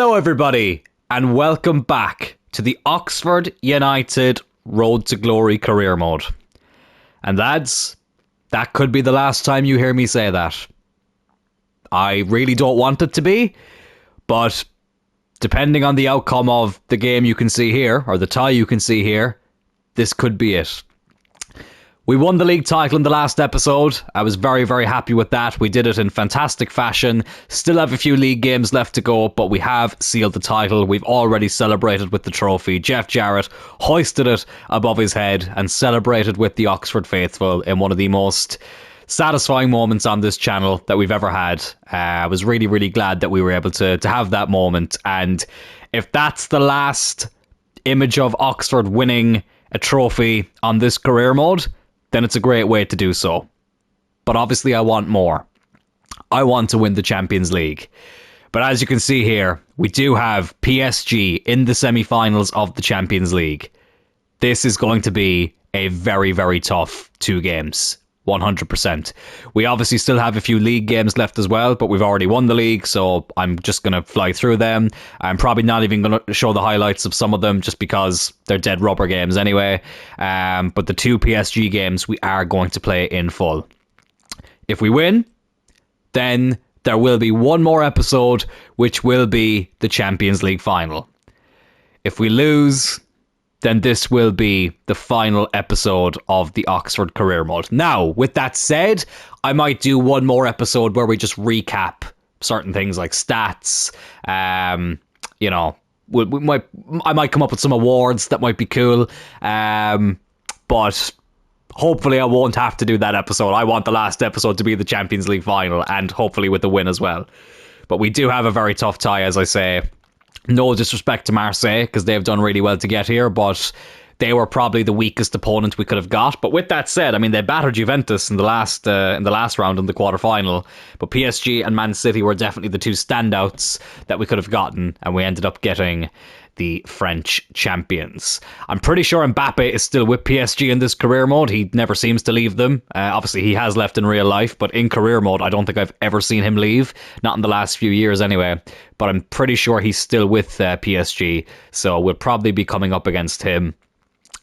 Hello everybody, and welcome back to the Oxford United Road to Glory career mode. And lads, that could be the last time you hear me say that. I really don't want it to be, but depending on the outcome of the game you can see here, or the tie you can see here, this could be it. We won the league title in the last episode. I was very, very happy with that. We did it in fantastic fashion. Still have a few league games left to go, but we have sealed the title. We've already celebrated with the trophy. Jeff Jarrett hoisted it above his head and celebrated with the Oxford faithful in one of the most satisfying moments on this channel that we've ever had. I was really, really glad that we were able to have that moment. And if that's the last image of Oxford winning a trophy on this career mode, then it's a great way to do so. But obviously I want more. I want to win the Champions League. But as you can see here, we do have PSG in the semi-finals of the Champions League. This is going to be a very, very tough 2 games. 100%. We obviously still have a few league games left as well, but we've already won the league, so I'm just going to fly through them. I'm probably not even going to show the highlights of some of them just because they're dead rubber games anyway. But the 2 PSG games we are going to play in full. If we win, then there will be one more episode, which will be the Champions League final. If we lose, then this will be the final episode of the Oxford career mode. Now, with that said, I might do one more episode where we just recap certain things like stats. I might come up with some awards that might be cool. But hopefully I won't have to do that episode. I want the last episode to be the Champions League final, and hopefully with the win as well. But we do have a very tough tie, as I say. No disrespect to Marseille, because they've done really well to get here, but they were probably the weakest opponent we could have got. But with that said, I mean, they battered Juventus in the last round in the quarterfinal. But PSG and Man City were definitely the 2 standouts that we could have gotten, and we ended up getting the French champions. I'm pretty sure Mbappe is still with PSG in this career mode. He never seems to leave them. Obviously, he has left in real life, but in career mode, I don't think I've ever seen him leave. Not in the last few years anyway. But I'm pretty sure he's still with PSG, so we'll probably be coming up against him.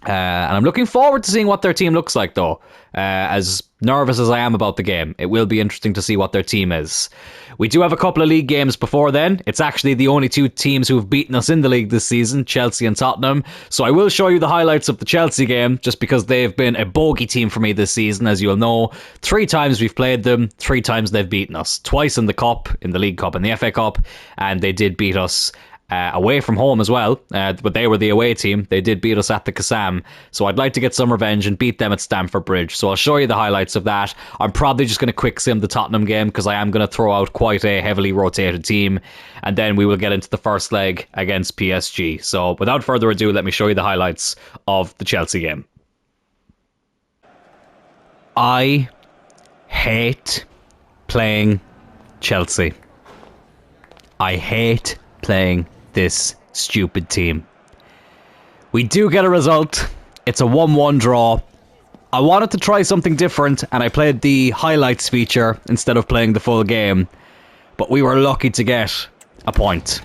And I'm looking forward to seeing what their team looks like, though. As nervous as I am about the game, it will be interesting to see what their team is. We do have a couple of league games before then. It's actually the only 2 teams who have beaten us in the league this season, Chelsea and Tottenham. So I will show you the highlights of the Chelsea game, just because they've been a bogey team for me this season, as you'll know. 3 times we've played them, 3 times they've beaten us. Twice in the Cup, in the League Cup and the FA Cup, and they did beat us away from home as well, but they were the away team. They did beat us at the Kassam, so I'd like to get some revenge and beat them at Stamford Bridge. So I'll show you the highlights of that. I'm probably just going to quick sim the Tottenham game, because I am going to throw out quite a heavily rotated team, and then we will get into the first leg against PSG. So without further ado, let me show you the highlights of the Chelsea game. I hate playing Chelsea. I hate playing this stupid team. We do get a result. It's a 1-1 draw. I wanted to try something different, and I played the highlights feature instead of playing the full game, but we were lucky to get a point.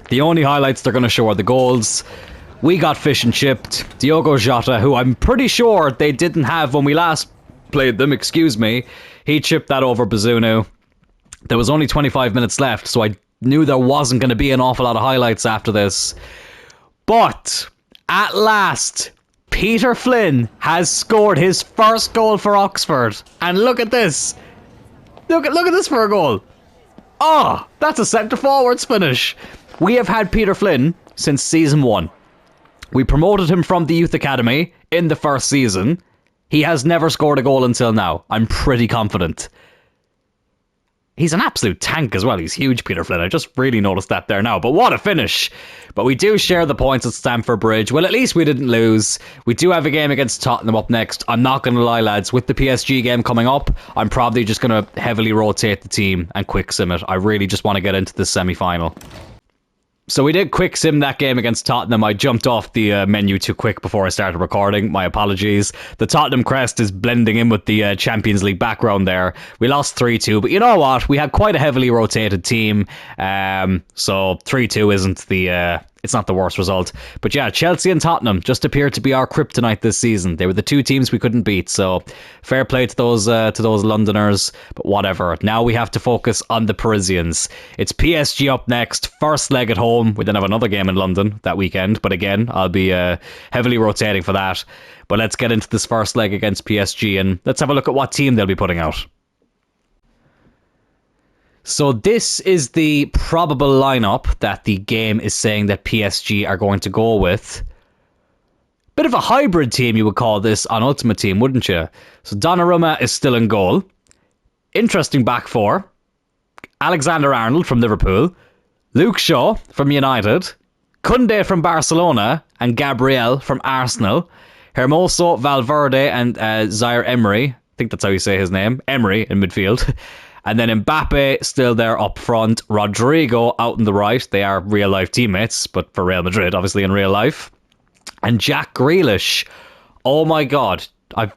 The only highlights they're going to show are the goals. We got fish and chipped. Diogo Jota, who I'm pretty sure they didn't have when we last played them, he chipped that over Bazunu. There was only 25 minutes left, so I knew there wasn't going to be an awful lot of highlights after this. But at last, Peter Flynn has scored his first goal for Oxford. And look at this. Look at this for a goal. Oh, that's a centre forwards finish. We have had Peter Flynn since season 1. We promoted him from the youth academy in the first season. He has never scored a goal until now. I'm pretty confident. He's an absolute tank as well. He's huge, Peter Flynn. I just really noticed that there now. But what a finish. But we do share the points at Stamford Bridge. Well, at least we didn't lose. We do have a game against Tottenham up next. I'm not going to lie, lads. With the PSG game coming up, I'm probably just going to heavily rotate the team and quick sim it. I really just want to get into the semi-final. So we did quick sim that game against Tottenham. I jumped off the menu too quick before I started recording. My apologies. The Tottenham crest is blending in with the Champions League background there. We lost 3-2, but you know what? We had quite a heavily rotated team. So 3-2 isn't the... it's not the worst result. But yeah, Chelsea and Tottenham just appeared to be our kryptonite this season. They were the two teams we couldn't beat. So fair play to those Londoners. But whatever. Now we have to focus on the Parisians. It's PSG up next. First leg at home. We then have another game in London that weekend. But again, I'll be heavily rotating for that. But let's get into this first leg against PSG and let's have a look at what team they'll be putting out. So this is the probable lineup that the game is saying that PSG are going to go with. Bit of a hybrid team you would call this on Ultimate Team, wouldn't you? So Donnarumma is still in goal. Interesting back four. Alexander-Arnold from Liverpool. Luke Shaw from United. Koundé from Barcelona. And Gabriel from Arsenal. Hermoso, Valverde and Zaire Emery. I think that's how you say his name. Emery in midfield. And then Mbappe still there up front. Rodrigo out on the right. They are real life teammates, but for Real Madrid, obviously in real life. And Jack Grealish. Oh my God. I've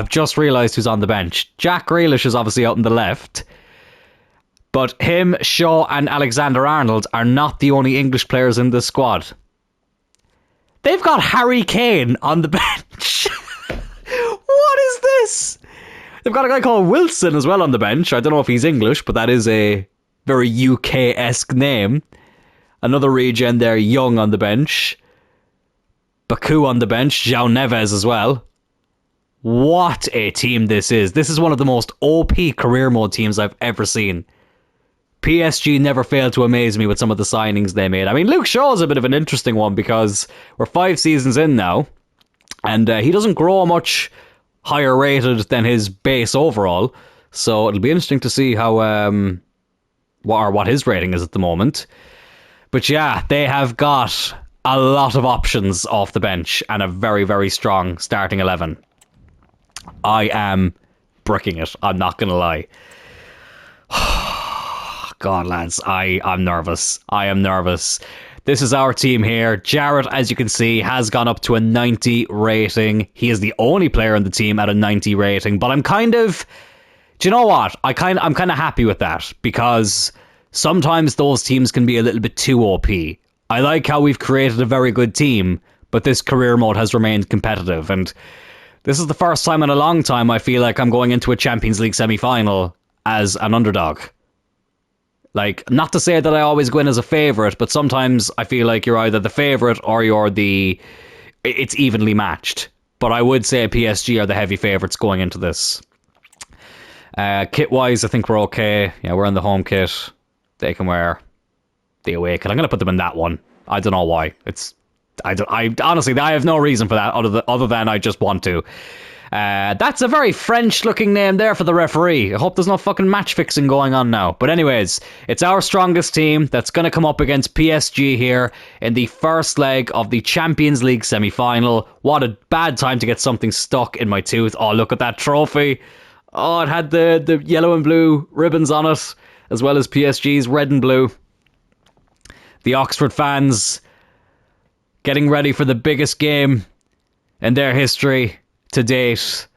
just realised who's on the bench. Jack Grealish is obviously out on the left. But him, Shaw and Alexander-Arnold are not the only English players in this squad. They've got Harry Kane on the bench. What is this? They've got a guy called Wilson as well on the bench. I don't know if he's English, but that is a very UK-esque name. Another regen there, Young on the bench. Baku on the bench. João Neves as well. What a team this is. This is one of the most OP career mode teams I've ever seen. PSG never failed to amaze me with some of the signings they made. I mean, Luke Shaw is a bit of an interesting one because we're 5 seasons in now. And he doesn't grow much higher rated than his base overall, so it'll be interesting to see how what his rating is at the moment. But yeah, they have got a lot of options off the bench and a very, very strong starting 11. I am bricking it, I'm not gonna lie. God, lads, I'm nervous. I am nervous. This is our team here. Jarrett, as you can see, has gone up to a 90 rating. He is the only player on the team at a 90 rating. But I'm kind of... Do you know what? I'm kind of happy with that. Because sometimes those teams can be a little bit too OP. I like how we've created a very good team. But this career mode has remained competitive. And this is the first time in a long time I feel like I'm going into a Champions League semi-final as an underdog. Like, not to say that I always go in as a favourite, but sometimes I feel like you're either the favourite or it's evenly matched. But I would say PSG are the heavy favourites going into this. Kit-wise, I think we're okay. Yeah, we're in the home kit. They can wear the away kit. I'm going to put them in that one. I don't know why. I honestly, I have no reason for that other than I just want to. That's a very French-looking name there for the referee. I hope there's no fucking match fixing going on now. But anyways, it's our strongest team that's going to come up against PSG here in the first leg of the Champions League semi-final. What a bad time to get something stuck in my tooth. Oh, look at that trophy. Oh, it had the yellow and blue ribbons on it, as well as PSG's red and blue. The Oxford fans getting ready for the biggest game in their history to date.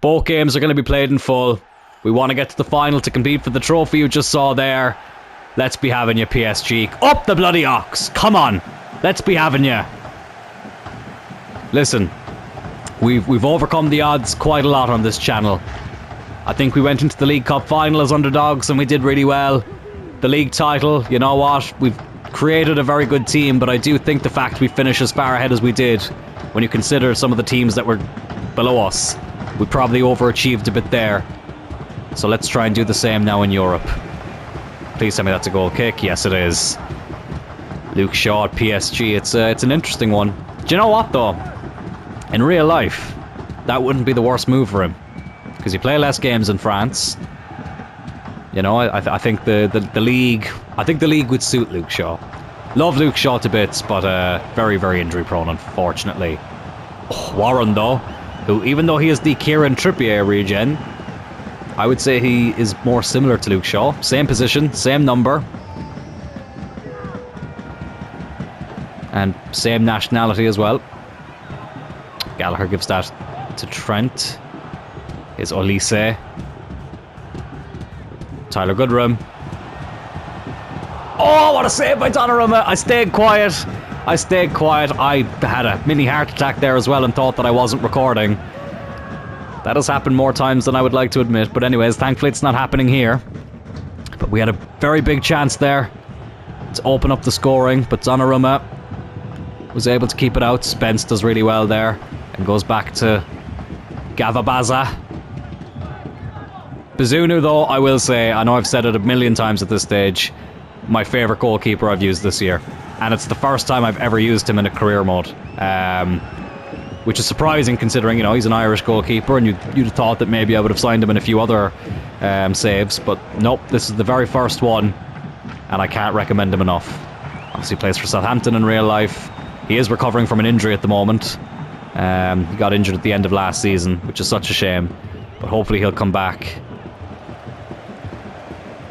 Both games are going to be played in full. We want to get to the final to compete for the trophy you just saw there. Let's be having you, PSG. Up the bloody Ox. Come on. Let's be having you. Listen, we've overcome the odds quite a lot on this channel. I think we went into the League Cup final as underdogs and we did really well. The league title, you know what? We've created a very good team, but I do think the fact we finished as far ahead as we did, when you consider some of the teams that were below us, we probably overachieved a bit there. So let's try and do the same now in Europe. Please tell me that's a goal kick. Yes, it is. Luke Shaw at PSG. It's an interesting one. Do you know what, though? In real life, that wouldn't be the worst move for him. Because you play less games in France. You know, I think the league... I think the league would suit Luke Shaw. Love Luke Shaw to bits, but very, very injury prone, unfortunately. Oh, Warren, though, who, even though he is the Kieran Trippier regen, I would say he is more similar to Luke Shaw. Same position, same number. And same nationality as well. Gallagher gives that to Trent. Here's Olise. Tyler Goodrum. Oh, what a save by Donnarumma. I stayed quiet. I had a mini heart attack there as well and thought that I wasn't recording. That has happened more times than I would like to admit. But anyways, thankfully it's not happening here. But we had a very big chance there to open up the scoring. But Donnarumma was able to keep it out. Spence does really well there and goes back to Gavabaza. Bazunu, though, I will say, I know I've said it a million times at this stage, my favourite goalkeeper I've used this year. And it's the first time I've ever used him in a career mode. Which is surprising considering, you know, he's an Irish goalkeeper and you'd have thought that maybe I would have signed him in a few other saves. But nope, this is the very first one and I can't recommend him enough. Obviously plays for Southampton in real life. He is recovering from an injury at the moment. He got injured at the end of last season, which is such a shame. But hopefully he'll come back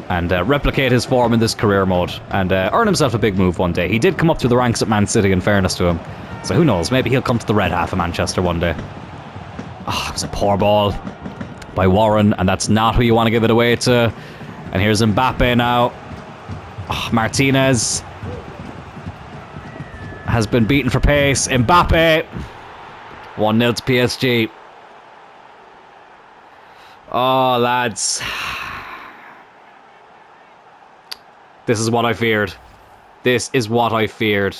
and replicate his form in this career mode and earn himself a big move one day. He did come up through the ranks at Man City, in fairness to him. So who knows, maybe he'll come to the red half of Manchester one day. Oh, it was a poor ball by Warren, and that's not who you want to give it away to. And here's Mbappe now. Oh, Martinez has been beaten for pace. Mbappe. 1-0 to PSG. Oh, lads. This is what I feared. This is what I feared.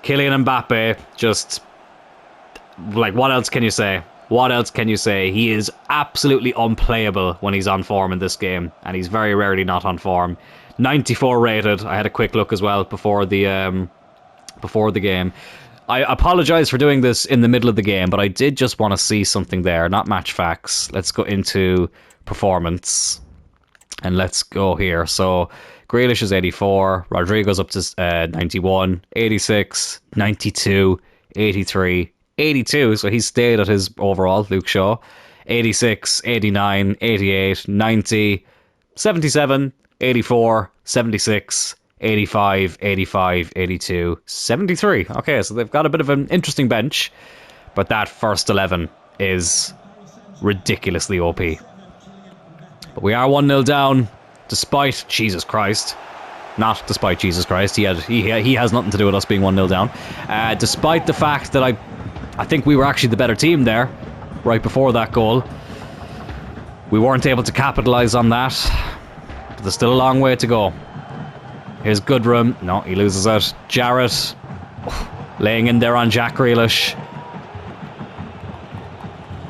Kylian Mbappe, just... like, what else can you say? What else can you say? He is absolutely unplayable when he's on form in this game. And he's very rarely not on form. 94 rated. I had a quick look as well before the game. I apologise for doing this in the middle of the game, but I did just want to see something there, not match facts. Let's go into performance. And let's go here. So, Grealish is 84. Rodrigo's up to 91. 86. 92. 83. 82. So he's stayed at his overall, Luke Shaw. 86. 89. 88. 90. 77. 84. 76. 85. 85. 82. 73. Okay, so they've got a bit of an interesting bench. But that first 11 is ridiculously OP. But we are 1-0 down, despite Jesus Christ. Not despite Jesus Christ. He has nothing to do with us being 1-0 down. Despite the fact that I think we were actually the better team there, right before that goal. We weren't able to capitalise on that. But there's still a long way to go. Here's Goodrum. No, he loses it. Jarrett. Laying in there on Jack Grealish.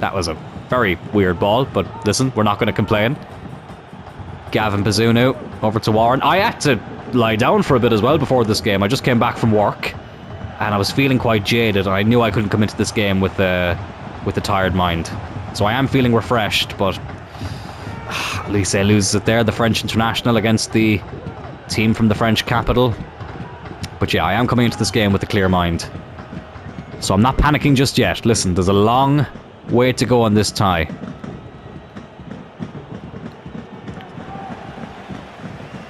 That was a very weird ball, but listen, we're not going to complain. Gavin Bazunu over to Warren. I had to lie down for a bit as well before this game. I just came back from work and I was feeling quite jaded and I knew I couldn't come into this game with a tired mind. So I am feeling refreshed, but Elise loses it there, the French international against the team from the French capital. But yeah, I am coming into this game with a clear mind. So I'm not panicking just yet. Listen, there's a long way to go on this tie.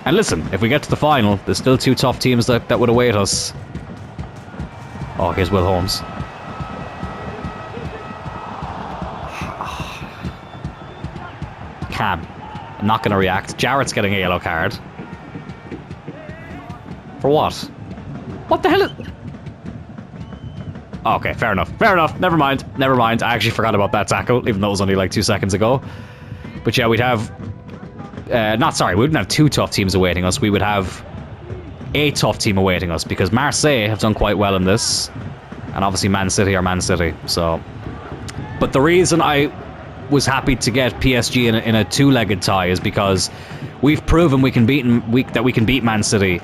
And listen, if we get to the final, there's still two tough teams that would await us. Oh, here's Will Holmes. Cam. I'm not going to react. Jarrett's getting a yellow card. For what? What the hell is... Oh, okay, fair enough. Fair enough. Never mind. Never mind. I actually forgot about that tackle, even though it was only like 2 seconds ago. But yeah, we'd have... we wouldn't have two tough teams awaiting us. We would have a tough team awaiting us because Marseille have done quite well in this. And obviously Man City are Man City. So, but the reason I was happy to get PSG in a two-legged tie is because we've proven we can beat Man City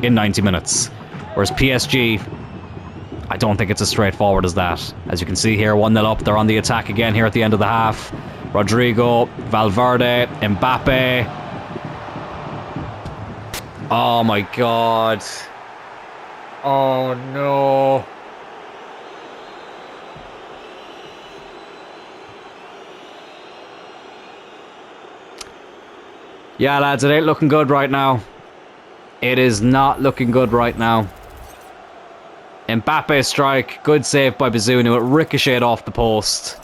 in 90 minutes. Whereas PSG, I don't think it's as straightforward as that. As you can see here, 1-0 up. They're on the attack again here at the end of the half. Rodrigo, Valverde, Mbappe. Oh my god. Oh no. Yeah, lads, it ain't looking good right now. It is not looking good right now. Mbappe strike. Good save by Bazunu. It ricocheted off the post.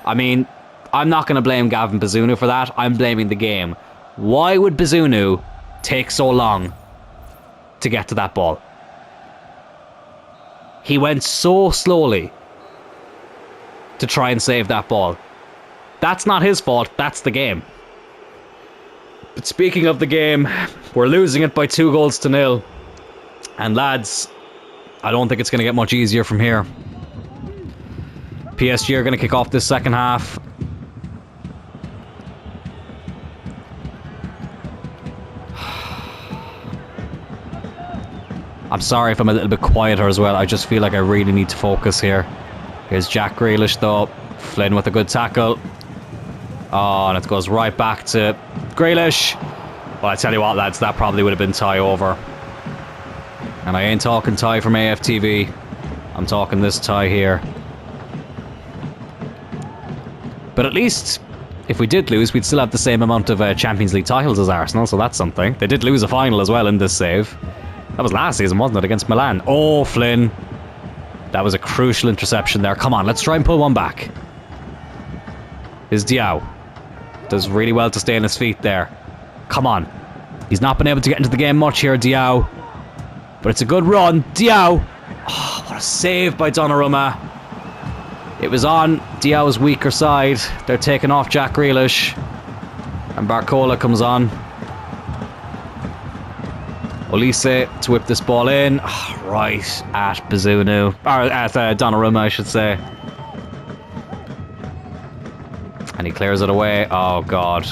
I mean, I'm not going to blame Gavin Bazunu for that. I'm blaming the game. Why would Bazunu take so long to get to that ball? He went so slowly to try and save that ball. That's not his fault. That's the game. But speaking of the game, we're losing it by 2-0. And lads, I don't think it's going to get much easier from here. PSG are going to kick off this second half. I'm sorry if I'm a little bit quieter as well. I just feel like I really need to focus here. Here's Jack Grealish though. Flynn with a good tackle. Oh, and it goes right back to Grealish. Well, I tell you what, lads, that probably would have been tie over. And I ain't talking tie from AFTV. I'm talking this tie here. But at least, if we did lose, we'd still have the same amount of Champions League titles as Arsenal, so that's something. They did lose a final as well in this save. That was last season, wasn't it, against Milan? Oh, Flynn. That was a crucial interception there. Come on, let's try and pull one back. Is Diao. Does really well to stay on his feet there. Come on. He's not been able to get into the game much here, Diao. But it's a good run. Diao. Oh, what a save by Donnarumma. It was on Diao's weaker side. They're taking off Jack Grealish. And Barcola comes on. Olise to whip this ball in. Oh, right at Bazunu. Or at Donnarumma, I should say. And he clears it away. Oh, God.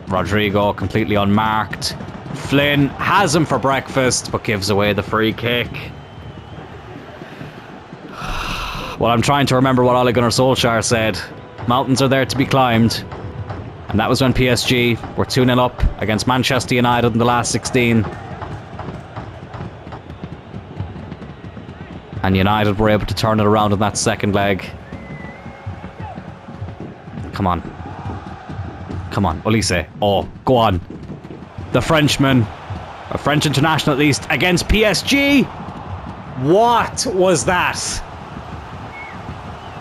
Rodrigo completely unmarked. Flynn has him for breakfast, but gives away the free kick. Well, I'm trying to remember what Ole Gunnar Solskjaer said. Mountains are there to be climbed. And that was when PSG were 2-0 up against Manchester United in the last 16. And United were able to turn it around in that second leg. Come on. Come on, Olise. Oh, go on. The Frenchman. A French international at least. Against PSG. What was that?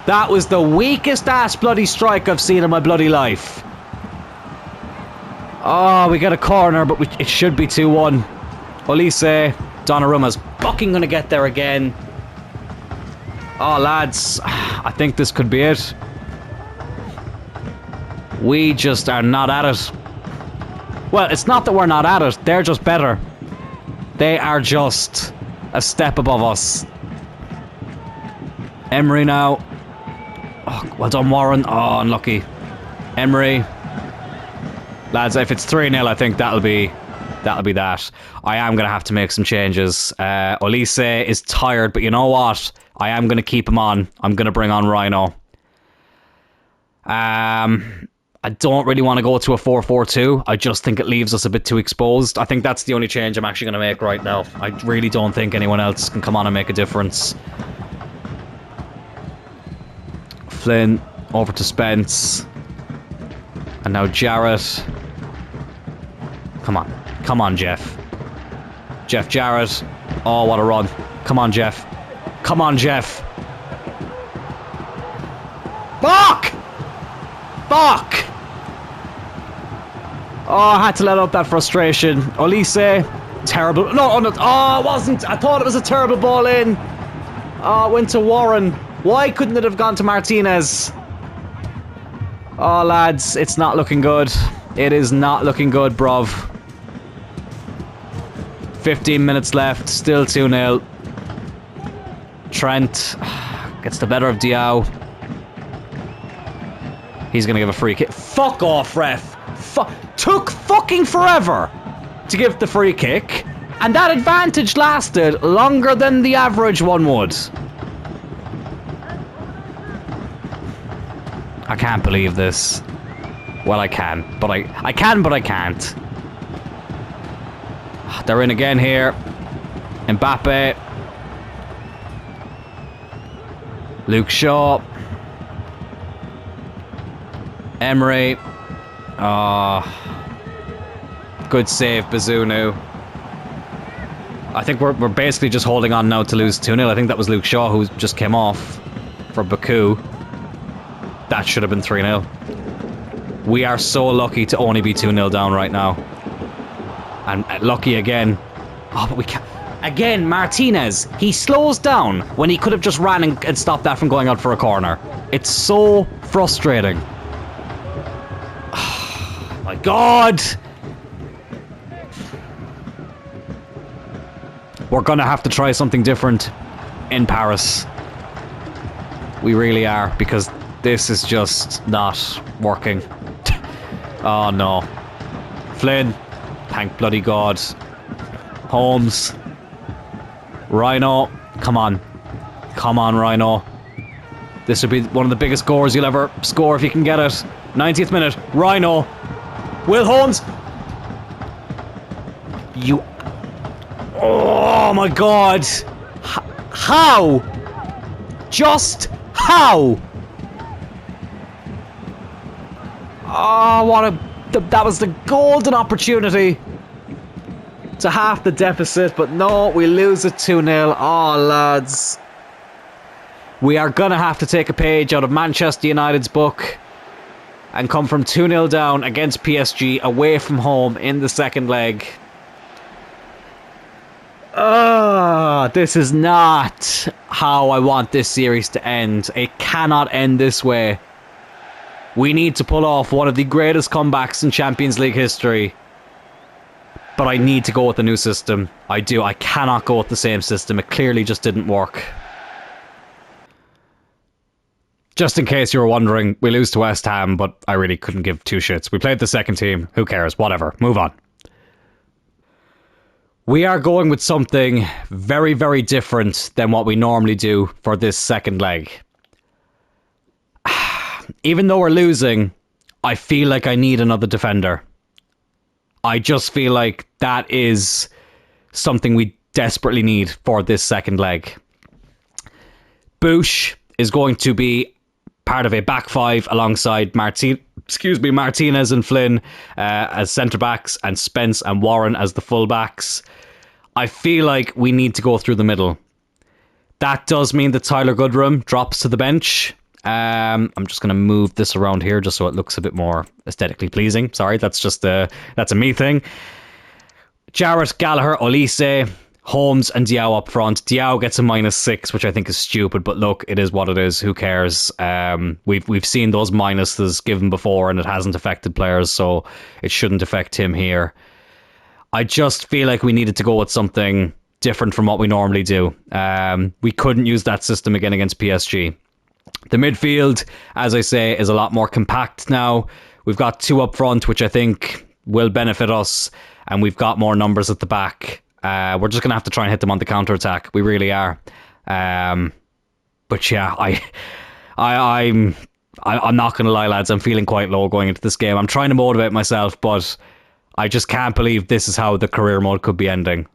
That was the weakest ass bloody strike I've seen in my bloody life. Oh, we get a corner, but it should be 2-1. Olise. Donnarumma's fucking going to get there again. Oh, lads. I think this could be it. We just are not at it. Well, it's not that we're not at it. They're just better. They are just a step above us. Emery now. Oh, well done, Warren. Oh, unlucky. Emery. Lads, if it's 3-0, I think that'll be that. I am going to have to make some changes. Olise is tired, but you know what? I am going to keep him on. I'm going to bring on Rhino. I don't really want to go to a 4-4-2. I just think it leaves us a bit too exposed. I think that's the only change I'm actually going to make right now. I really don't think anyone else can come on and make a difference. Flynn over to Spence. And now Jarrett. Come on. Come on, Jeff. Jeff Jarrett. Oh, what a run. Come on, Jeff. Come on, Jeff. Fuck! Fuck! Oh, I had to let out that frustration. Olise, terrible. No, it wasn't. I thought it was a terrible ball in. Oh, it went to Warren. Why couldn't it have gone to Martinez? Oh, lads, it's not looking good. It is not looking good, bruv. 15 minutes left, still 2-0. Trent gets the better of Diao. He's going to give a free kick. Fuck off, ref. Took fucking forever to give the free kick, and that advantage lasted longer than the average one would. I can't believe this. Well, I can, but I can, but I can't. They're in again here. Mbappe. Luke Shaw. Emery. Good save, Bazunu. I think we're basically just holding on now to lose 2-0. I think that was Luke Shaw who just came off for Baku. That should have been 3-0. We are so lucky to only be 2-0 down right now. And lucky again. Oh, but we can't. Again, Martinez. He slows down when he could have just ran and stopped that from going out for a corner. It's so frustrating. Oh, my God. We're going to have to try something different in Paris. We really are, because this is just not working. Oh, no. Flynn. Thank bloody God. Holmes. Rhino. Come on. Come on, Rhino. This would be one of the biggest scores you'll ever score if you can get it. 90th minute. Rhino. Will Holmes. You... Oh my God. How? Just how? Oh, what a... That was the golden opportunity to half the deficit, but no, we lose it 2-0. Oh, lads. We are going to have to take a page out of Manchester United's book and come from 2-0 down against PSG away from home in the second leg. This is not how I want this series to end. It cannot end this way. We need to pull off one of the greatest comebacks in Champions League history. But I need to go with the new system. I do. I cannot go with the same system. It clearly just didn't work. Just in case you were wondering, we lose to West Ham, but I really couldn't give two shits. We played the second team. Who cares? Whatever. Move on. We are going with something very, very different than what we normally do for this second leg. Even though we're losing, I feel like I need another defender. I just feel like that is something we desperately need for this second leg. Bush is going to be part of a back five alongside Martinez and Flynn as centre-backs and Spence and Warren as the full-backs. I feel like we need to go through the middle. That does mean that Tyler Goodrum drops to the bench. I'm just going to move this around here just so it looks a bit more aesthetically pleasing. Sorry, that's a me thing. Jarrett, Gallagher, Olise, Holmes and Diao up front. Diao gets a -6, which I think is stupid, but look, it is what it is. Who cares? We've seen those minuses given before and it hasn't affected players, so it shouldn't affect him here. I just feel like we needed to go with something different from what we normally do. We couldn't use that system again against PSG. The midfield, as I say, is a lot more compact now. We've got two up front, which I think will benefit us, and we've got more numbers at the back. We're just going to have to try and hit them on the counter-attack. We really are. But yeah, I'm not going to lie, lads. I'm feeling quite low going into this game. I'm trying to motivate myself, but I just can't believe this is how the career mode could be ending.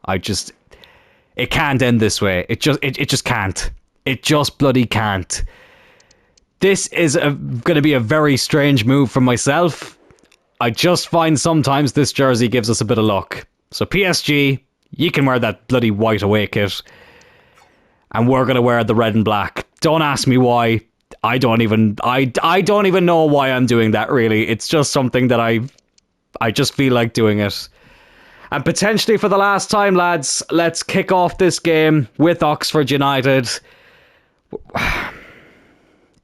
It can't end this way. It just can't. It just bloody can't. This is going to be a very strange move from myself. I just find sometimes this jersey gives us a bit of luck. So PSG, you can wear that bloody white away kit. And we're going to wear the red and black. Don't ask me why. I don't even know why I'm doing that, really. It's just something that I just feel like doing it. And potentially for the last time, lads, let's kick off this game with Oxford United.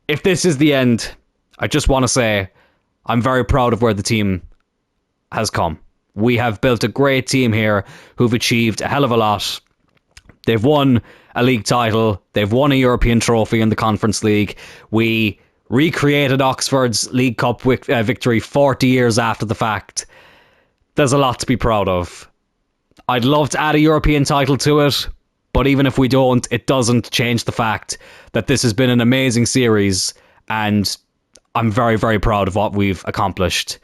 If this is the end, I just want to say I'm very proud of where the team has come. We have built a great team here who've achieved a hell of a lot. They've won a league title. They've won a European trophy in the Conference League. We recreated Oxford's League Cup victory 40 years after the fact. There's a lot to be proud of. I'd love to add a European title to it, but even if we don't, it doesn't change the fact that this has been an amazing series, and I'm very, very proud of what we've accomplished.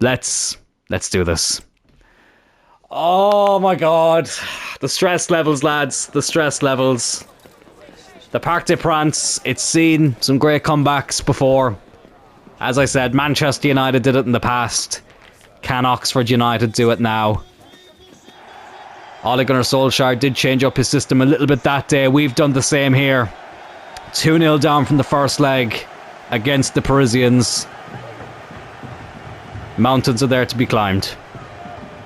Let's do this. Oh my God. The stress levels, lads. The stress levels. The Parc des Princes, it's seen some great comebacks before. As I said, Manchester United did it in the past. Can Oxford United do it now? Ole Gunnar Solskjaer did change up his system a little bit that day. We've done the same here. 2-0 down from the first leg against the Parisians. Mountains are there to be climbed.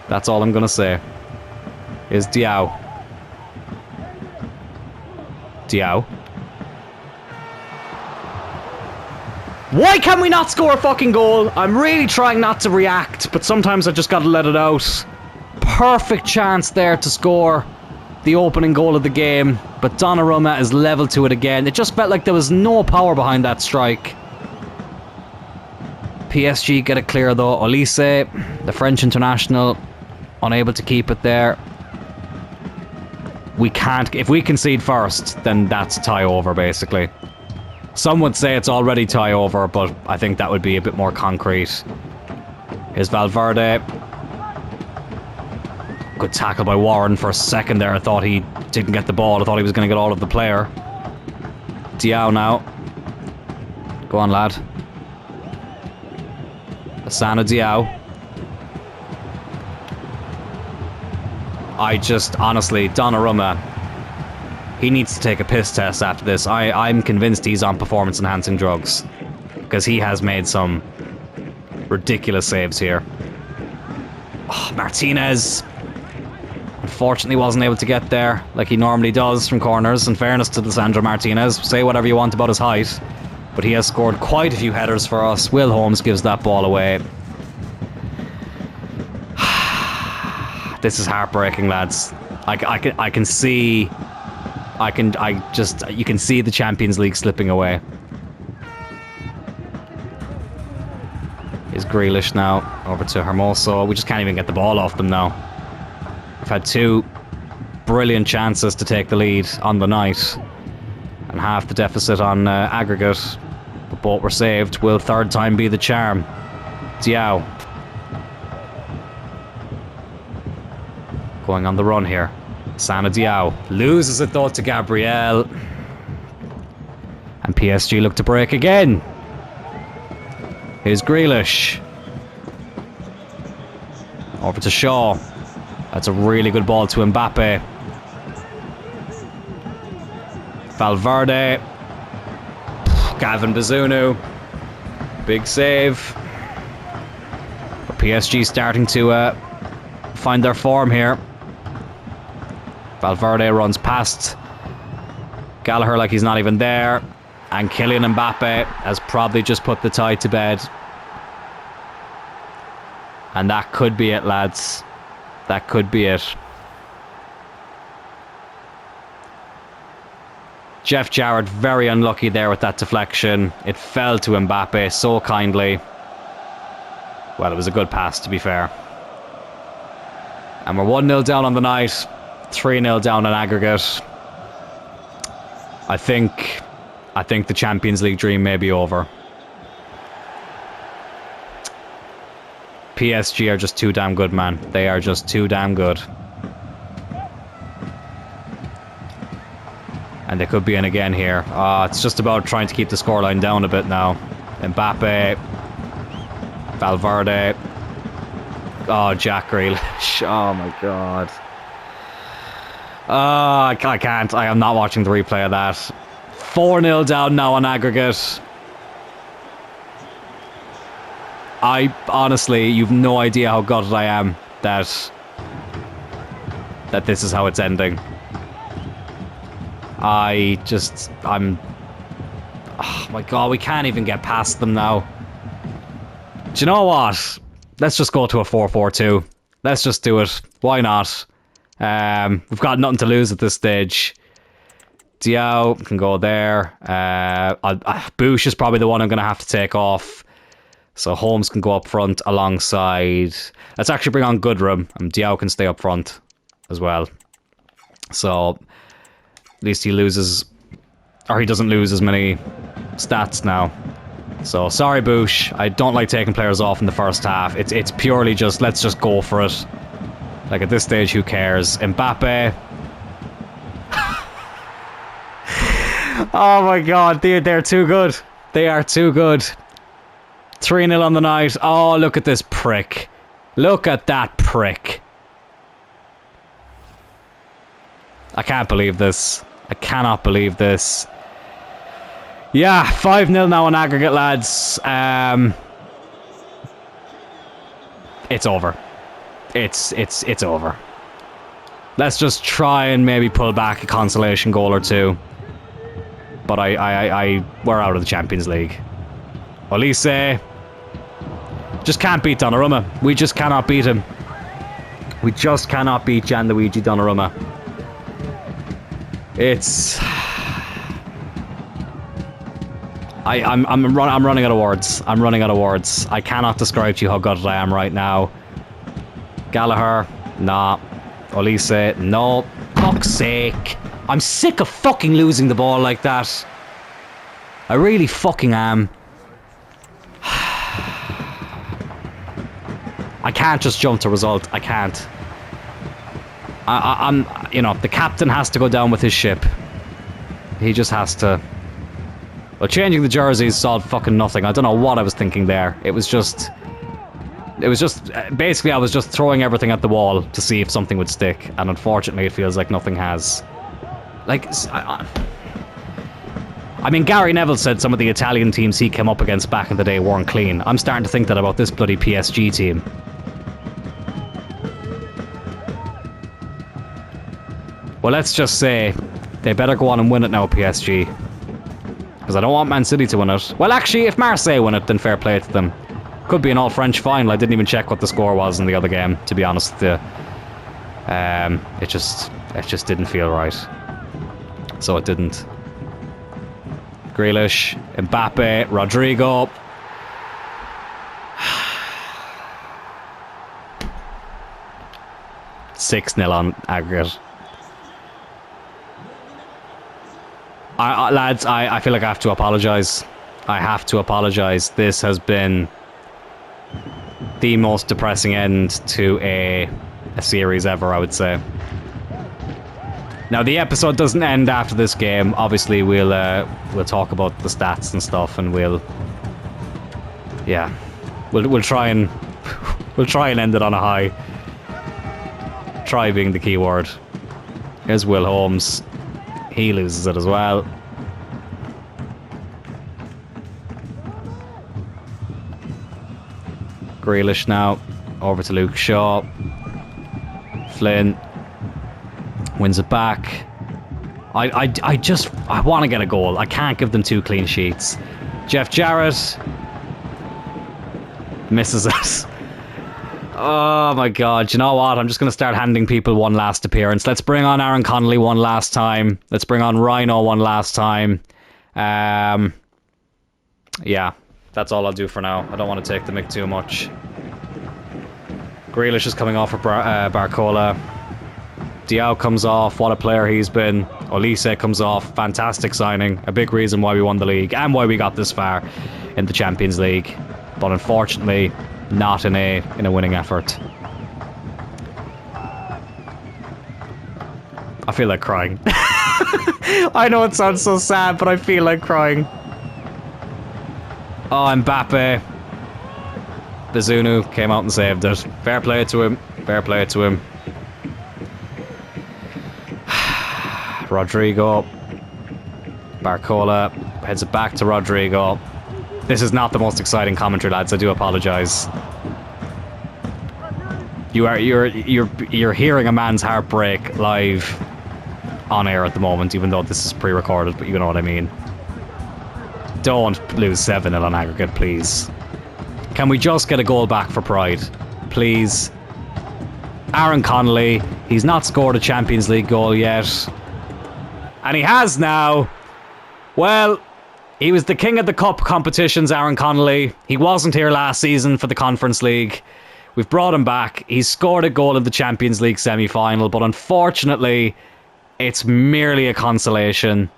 That's all I'm going to say. Is Diao. Diao. Why can we not score a fucking goal? I'm really trying not to react, but sometimes I just gotta let it out. Perfect chance there to score the opening goal of the game, but Donnarumma is level to it again. It just felt like there was no power behind that strike. PSG get it clear though. Olise, the French international, unable to keep it there. We can't... If we concede first, then that's tie over basically. Some would say it's already tie over, but I think that would be a bit more concrete. Here's Valverde. Good tackle by Warren for a second there. I thought he didn't get the ball. I thought he was going to get all of the player. Diao now. Go on, lad. Asana Diao. Honestly, Donnarumma, he needs to take a piss test after this. I'm convinced he's on performance-enhancing drugs. Because he has made some ridiculous saves here. Oh, Martinez, unfortunately, wasn't able to get there like he normally does from corners. In fairness to Lisandro Martinez, say whatever you want about his height, but he has scored quite a few headers for us. Will Holmes gives that ball away. This is heartbreaking, lads. I can see... you can see the Champions League slipping away. Here's Grealish now, over to Hermoso. We just can't even get the ball off them now. We've had two brilliant chances to take the lead on the night, and half the deficit on aggregate, but both were saved. Will third time be the charm? Diao. Going on the run here. Sana Diao loses it though to Gabriel. And PSG look to break again. Here's Grealish. Over to Shaw. That's a really good ball to Mbappe. Valverde. Gavin Bazunu. Big save. But PSG starting to find their form here. Valverde runs past Gallagher like he's not even there. And Kylian Mbappe has probably just put the tie to bed. And that could be it, lads. That could be it. Jeff Jarrett very unlucky there with that deflection. It fell to Mbappe so kindly. Well, it was a good pass, to be fair. And we're 1-0 down on the night. 3-0 down on aggregate. I think the Champions League dream may be over. PSG are just too damn good, man. They are just too damn good. And they could be in again here. It's just about trying to keep the scoreline down a bit now. Mbappe. Valverde. Oh, Jack Grealish. Oh my god. I can't. I am not watching the replay of that. 4-0 down now on aggregate. I honestly, you've no idea how gutted I am that this is how it's ending. I'm... Oh my god, we can't even get past them now. Do you know what? Let's just go to a 4-4-2. Let's just do it. Why not? We've got nothing to lose at this stage. Diao can go there. Bush is probably the one I'm going to have to take off. So Holmes can go up front alongside... Let's actually bring on Goodrum. And Diao can stay up front as well. So at least he loses... Or he doesn't lose as many stats now. So sorry, Bush. I don't like taking players off in the first half. It's purely just, let's just go for it. Like at this stage, who cares? Mbappe. Oh my god, they're too good. They are too good. 3-0 on the night. Oh, look at this prick. Look at that prick. I can't believe this. I cannot believe this. Yeah, 5-0 now on aggregate, lads. It's over. It's over. Let's just try and maybe pull back a consolation goal or two. But we're out of the Champions League. Olise just can't beat Donnarumma. We just cannot beat him. We just cannot beat Gianluigi Donnarumma. It's... I'm running out of words. I'm running out of words. I cannot describe to you how gutted I am right now. Gallagher, nah. Olise, no. Fuck's sake. I'm sick of fucking losing the ball like that. I really fucking am. I can't just jump to result. I can't. I'm, you know, the captain has to go down with his ship. He just has to. Well, changing the jerseys solved fucking nothing. I don't know what I was thinking there. It was just basically I was just throwing everything at the wall to see if something would stick, and unfortunately it feels like nothing has. Like, I mean, Gary Neville said some of the Italian teams he came up against back in the day weren't clean. I'm starting to think that about this bloody PSG team. Well, let's just say they better go on and win it now, PSG. Because I don't want Man City to win it. Well, actually, if Marseille win it, then fair play to them. Could be an all-French final. I didn't even check what the score was in the other game, to be honest with you. It just didn't feel right. So it didn't. Grealish, Mbappe, Rodrigo. (6-0) on aggregate. Lads, I feel like I have to apologise. I have to apologise. This has been the most depressing end to a series ever, I would say. Now, the episode doesn't end after this game. Obviously, we'll talk about the stats and stuff, and we'll try and end it on a high. Try being the key word. Here's Will Holmes. He loses it as well. Grealish now. Over to Luke Shaw. Flynn wins it back. I want to get a goal. I can't give them 2 clean sheets. Jeff Jarrett misses it. Oh my god, you know what? I'm just going to start handing people one last appearance. Let's bring on Aaron Connolly one last time. Let's bring on Rhino one last time. Yeah, that's all I'll do for now. I don't want to take the mick too much. Grealish is coming off for Barcola. Diao comes off. What a player he's been. Olise comes off. Fantastic signing. A big reason why we won the league and why we got this far in the Champions League. But unfortunately, not in a winning effort. I feel like crying. I know it sounds so sad, but I feel like crying. Oh, Mbappe. Bazunu came out and saved it. Fair play to him. Fair play to him. Rodrigo. Barcola heads it back to Rodrigo. This is not the most exciting commentary, lads. I do apologise. You're hearing a man's heartbreak live on air at the moment, even though this is pre-recorded, but you know what I mean. Don't lose 7-0 on aggregate, please. Can we just get a goal back for pride? Please. Aaron Connolly, he's not scored a Champions League goal yet. And he has now. Well, he was the king of the cup competitions, Aaron Connolly. He wasn't here last season for the Conference League. We've brought him back. He's scored a goal in the Champions League semi-final, but unfortunately, it's merely a consolation.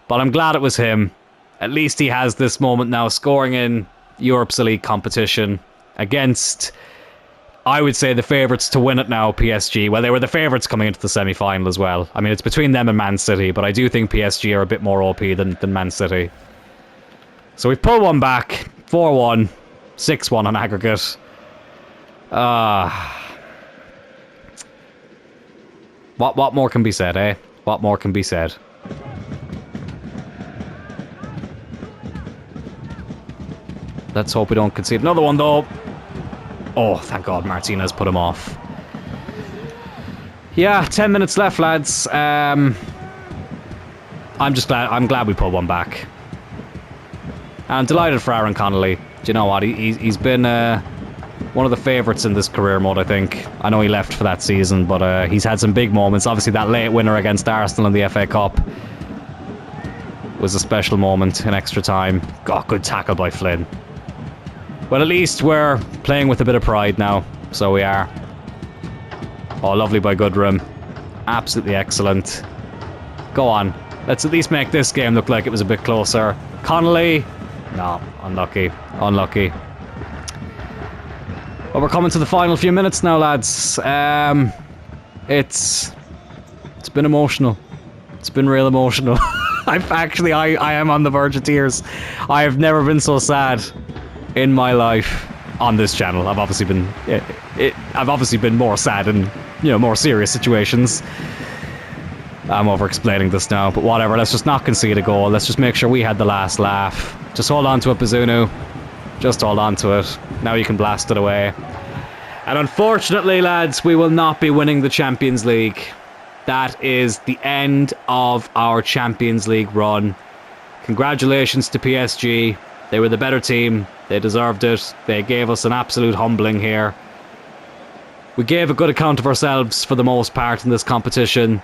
But I'm glad it was him. At least he has this moment now, scoring in Europe's elite competition against, I would say, the favourites to win it now, PSG. Well, they were the favourites coming into the semi-final as well. I mean, it's between them and Man City, but I do think PSG are a bit more OP than Man City. So we've pulled one back, 4-1. 6-1 on aggregate. What more can be said, eh? What more can be said? Let's hope we don't concede another one, though. Oh, thank God Martinez put him off. Yeah, 10 minutes left, lads. I'm glad we put one back. I'm delighted for Aaron Connolly. Do you know what? He's been one of the favourites in this career mode, I think. I know he left for that season, but he's had some big moments. Obviously, that late winner against Arsenal in the FA Cup was a special moment in extra time. God, good tackle by Flynn. Well, at least we're playing with a bit of pride now. So we are. Oh, lovely by Goodrum. Absolutely excellent. Go on. Let's at least make this game look like it was a bit closer. Connolly. No, unlucky. Unlucky. But we're coming to the final few minutes now, lads. It's been emotional. It's been real emotional. I am on the verge of tears. I have never been so sad in my life on this channel. I've obviously been more sad in, more serious situations. I'm over-explaining this now, but whatever. Let's just not concede a goal. Let's just make sure we had the last laugh. Just hold on to it, Bazunu. Just hold on to it. Now you can blast it away. And unfortunately, lads, we will not be winning the Champions League. That is the end of our Champions League run. Congratulations to PSG. They were the better team. They deserved it. They gave us an absolute humbling here. We gave a good account of ourselves for the most part in this competition.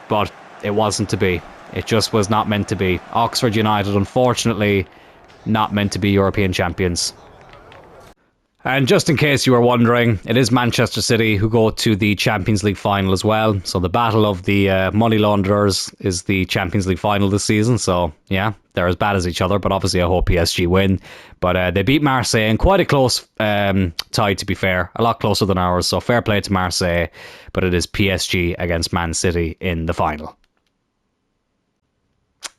But it wasn't to be. It just was not meant to be. Oxford United, unfortunately, not meant to be European champions. And just in case you were wondering, it is Manchester City who go to the Champions League final as well. So the battle of the money launderers is the Champions League final this season. So yeah, they're as bad as each other, but obviously I hope PSG win. But they beat Marseille in quite a close tie, to be fair. A lot closer than ours, so fair play to Marseille. But it is PSG against Man City in the final.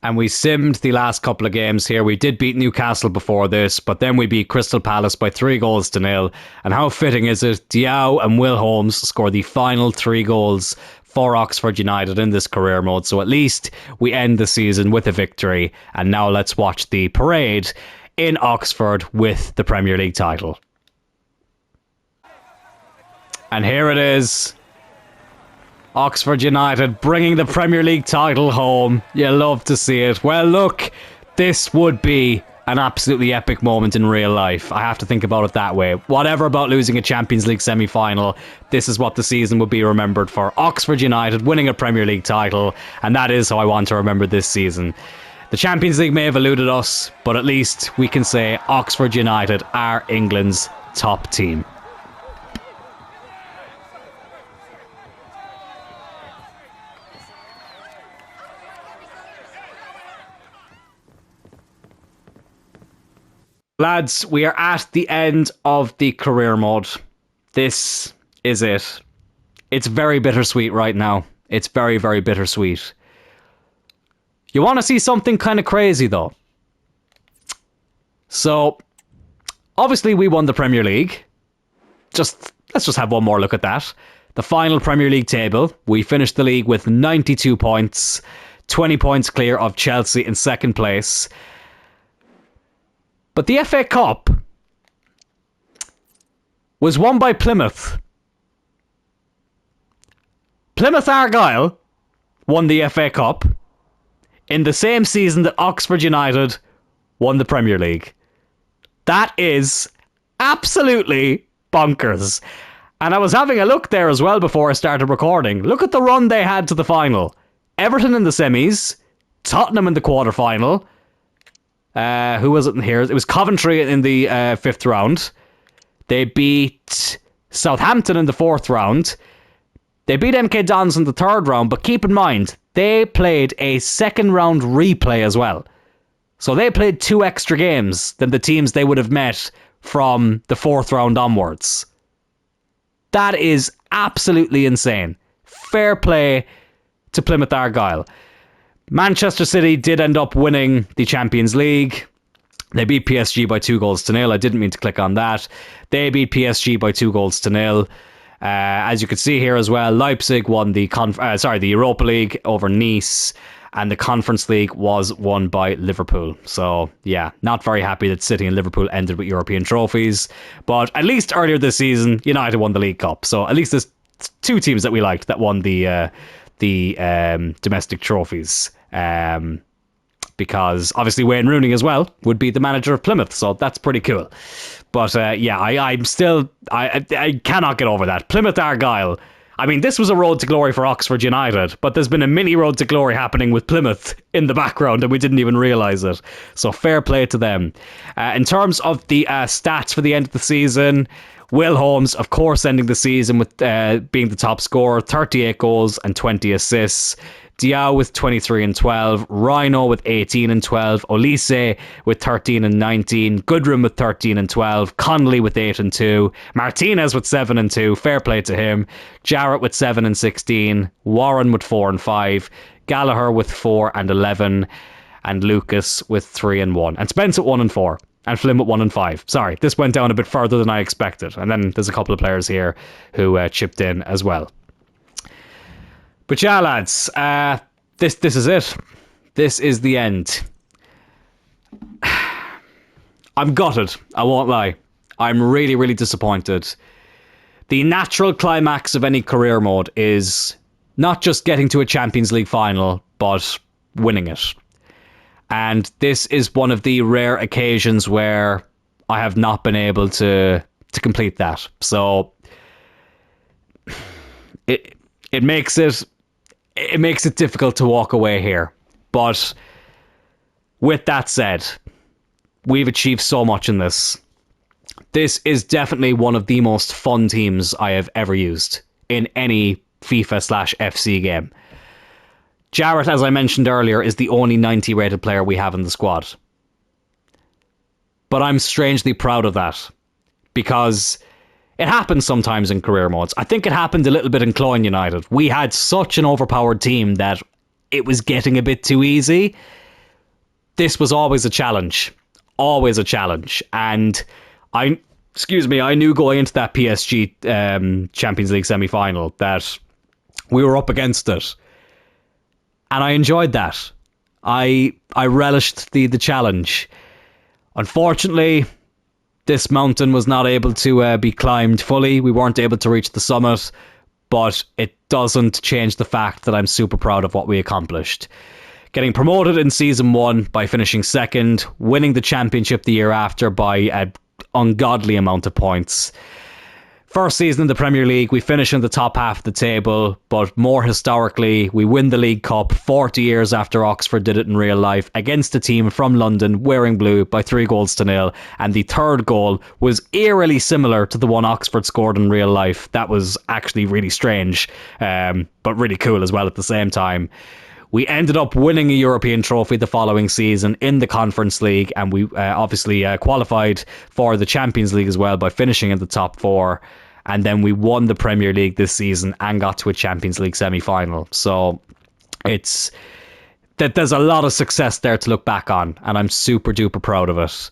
And we simmed the last couple of games here. We did beat Newcastle before this, but then we beat Crystal Palace by 3-0. And how fitting is it? Diao and Will Holmes scored the final 3 goals for Oxford United in this career mode. So at least we end the season with a victory. And now let's watch the parade in Oxford with the Premier League title. And here it is. Oxford United bringing the Premier League title home. You love to see it. Well, look, this would be an absolutely epic moment in real life. I have to think about it that way. Whatever about losing a Champions League semi-final, this is what the season would be remembered for. Oxford United winning a Premier League title, and that is how I want to remember this season. The Champions League may have eluded us, but at least we can say Oxford United are England's top team. Lads, we are at the end of the career mode. This is it. It's very bittersweet right now. It's very, very bittersweet. You want to see something kind of crazy, though? So, obviously we won the Premier League. Let's just have one more look at that. The final Premier League table. We finished the league with 92 points. 20 points clear of Chelsea in second place. But the FA Cup was won by Plymouth. Plymouth Argyle won the FA Cup in the same season that Oxford United won the Premier League. That is absolutely bonkers. And I was having a look there as well before I started recording. Look at the run they had to the final. Everton in the semis, Tottenham in the quarterfinal. Who was it in here? It was Coventry in the 5th round. They beat Southampton in the 4th round. They beat MK Dons in the 3rd round, but keep in mind, they played a 2nd round replay as well. So they played 2 extra games than the teams they would have met from the 4th round onwards. That is absolutely insane. Fair play to Plymouth Argyle. Manchester City did end up winning the Champions League. They beat PSG by 2-0. I didn't mean to click on that. They beat PSG by 2-0. As you can see here as well, Leipzig won the Europa League over Nice, and the Conference League was won by Liverpool. So yeah, not very happy that City and Liverpool ended with European trophies. But at least earlier this season, United won the League Cup. So at least there's two teams that we liked that won the domestic trophies. Because obviously Wayne Rooney as well would be the manager of Plymouth, so that's pretty cool. But yeah, I cannot get over that. Plymouth Argyle. I mean, this was a road to glory for Oxford United, but there's been a mini road to glory happening with Plymouth in the background, and we didn't even realise it. So fair play to them. In terms of the stats for the end of the season, Will Holmes, of course, ending the season with being the top scorer, 38 goals and 20 assists. Diao with 23 and 12, Rhino with 18 and 12, Olise with 13 and 19, Goodrum with 13 and 12, Connolly with 8 and 2, Martinez with 7 and 2, fair play to him, Jarrett with 7 and 16, Warren with 4 and 5, Gallagher with 4 and 11, and Lucas with 3 and 1, and Spence at 1 and 4. And Flynn with 1 and 5. Sorry, this went down a bit further than I expected. And then there's a couple of players here who chipped in as well. But yeah, lads, this is it. This is the end. I'm gutted, I won't lie. I'm really, really disappointed. The natural climax of any career mode is not just getting to a Champions League final, but winning it. And this is one of the rare occasions where I have not been able to complete that. So it makes it difficult to walk away here. But with that said, we've achieved so much in this. This is definitely one of the most fun teams I have ever used in any FIFA/FC game. Jarrett, as I mentioned earlier, is the only 90 rated player we have in the squad. But I'm strangely proud of that, because it happens sometimes in career modes. I think it happened a little bit in Cloyne United. We had such an overpowered team that it was getting a bit too easy. This was always a challenge. Always a challenge. And I knew going into that PSG Champions League semi-final that we were up against it. And I enjoyed that. I relished the challenge. Unfortunately, this mountain was not able to be climbed fully. We weren't able to reach the summit, but it doesn't change the fact that I'm super proud of what we accomplished. Getting promoted in season 1 by finishing second, winning the championship the year after by an ungodly amount of points. First season in the Premier League, we finish in the top half of the table, but more historically, we win the League Cup 40 years after Oxford did it in real life against a team from London wearing blue by 3-0, and the third goal was eerily similar to the one Oxford scored in real life. That was actually really strange, but really cool as well at the same time. We ended up winning a European trophy the following season in the Conference League, and we obviously qualified for the Champions League as well by finishing in the top 4. And then we won the Premier League this season and got to a Champions League semi-final. So there's a lot of success there to look back on, and I'm super duper proud of it.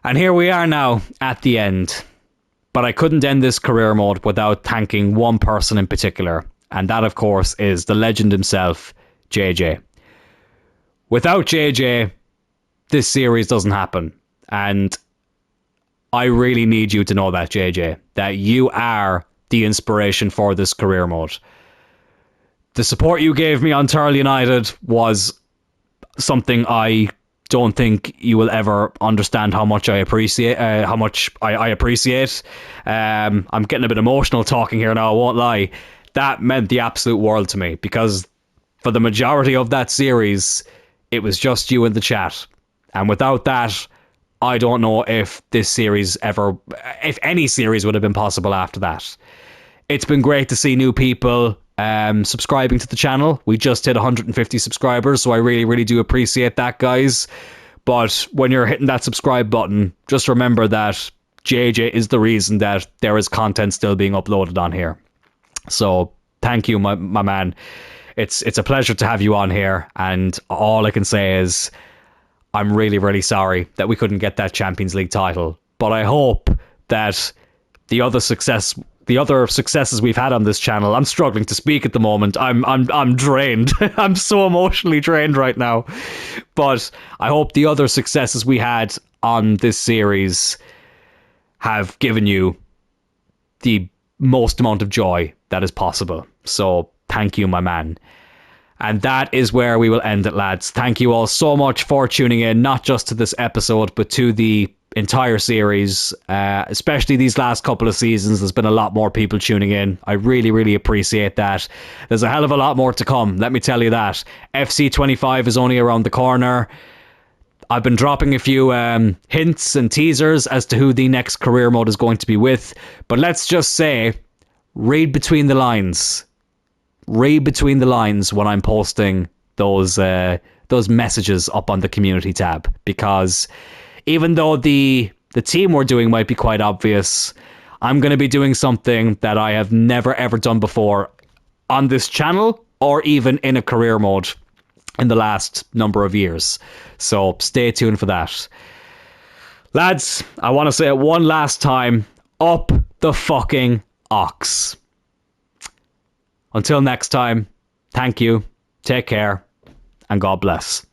And here we are now at the end. But I couldn't end this career mode without thanking one person in particular, and that of course is the legend himself, JJ. Without JJ, this series doesn't happen. And I really need you to know that, JJ, that you are the inspiration for this career mode. The support you gave me on Turl United was something I don't think you will ever understand how much I appreciate. I'm getting a bit emotional talking here now, I won't lie. That meant the absolute world to me, because for the majority of that series, it was just you in the chat. And without that, I don't know if any series would have been possible after that. It's been great to see new people subscribing to the channel. We just hit 150 subscribers, so I really, really do appreciate that, guys. But when you're hitting that subscribe button, just remember that JJ is the reason that there is content still being uploaded on here. So thank you, my man. It's a pleasure to have you on here, and all I can say is I'm really, really sorry that we couldn't get that Champions League title. But I hope that the other successes we've had on this channel, I'm struggling to speak at the moment. I'm drained. I'm so emotionally drained right now. But I hope the other successes we had on this series have given you the most amount of joy that is possible. So thank you, my man. And that is where we will end it, lads. Thank you all so much for tuning in, not just to this episode, but to the entire series, especially these last couple of seasons. There's been a lot more people tuning in. I really, really appreciate that. There's a hell of a lot more to come, let me tell you that. FC25 is only around the corner. I've been dropping a few hints and teasers as to who the next career mode is going to be with. But let's just say, read between the lines. Read between the lines when I'm posting those messages up on the community tab, because even though the team we're doing might be quite obvious, I'm going to be doing something that I have never ever done before on this channel or even in a career mode in the last number of years. So stay tuned for that. Lads, I want to say it one last time, up the fucking Ox. Until next time, thank you, take care, and God bless.